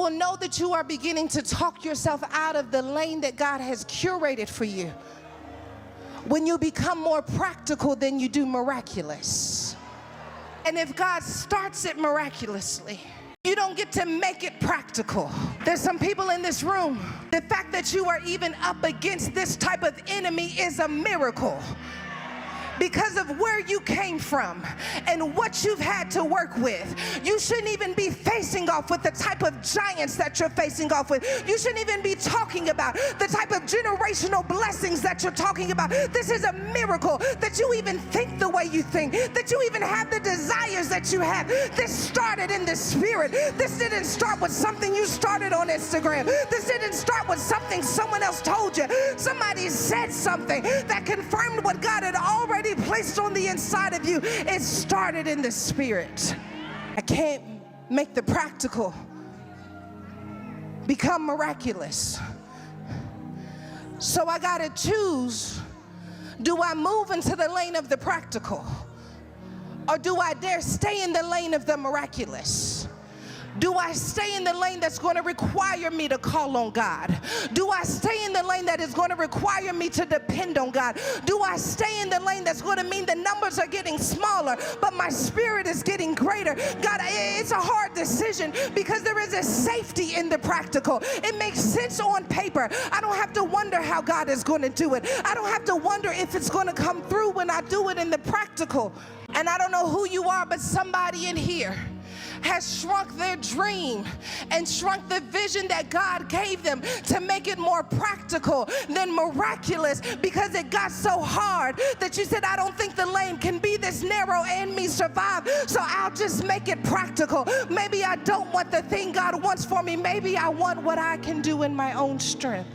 will know that you are beginning to talk yourself out of the lane that God has curated for you when you become more practical than you do miraculous. And if God starts it miraculously, you don't get to make it practical. There's some people in this room, the fact that you are even up against this type of enemy is a miracle, because of where you came from and what you've had to work with. You shouldn't even be facing off with the type of giants that you're facing off with. You shouldn't even be talking about the type of generational blessings that you're talking about. This is a miracle that you even think the way you think, that you even have the desires that you have. This started in the spirit. This didn't start with something you started on Instagram. This didn't start with something someone else told you. Somebody said something that confirmed what God had already placed on the inside of you. It started in the spirit. I can't make the practical become miraculous. So I gotta choose. Do I move into the lane of the practical, or do I dare stay in the lane of the miraculous? Do I stay in the lane that's going to require me to call on God? Do I stay in the lane that is going to require me to depend on God? Do I stay in the lane that's going to mean the numbers are getting smaller, but my spirit is getting greater? God, it's a hard decision because there is a safety in the practical. It makes sense on paper. I don't have to wonder how God is going to do it. I don't have to wonder if it's going to come through when I do it in the practical. And I don't know who you are, but somebody in here has shrunk their dream and shrunk the vision that God gave them to make it more practical than miraculous, because it got so hard that you said, I don't think the lane can be this narrow and me survive, so I'll just make it practical. Maybe I don't want the thing God wants for me. Maybe I want what I can do in my own strength.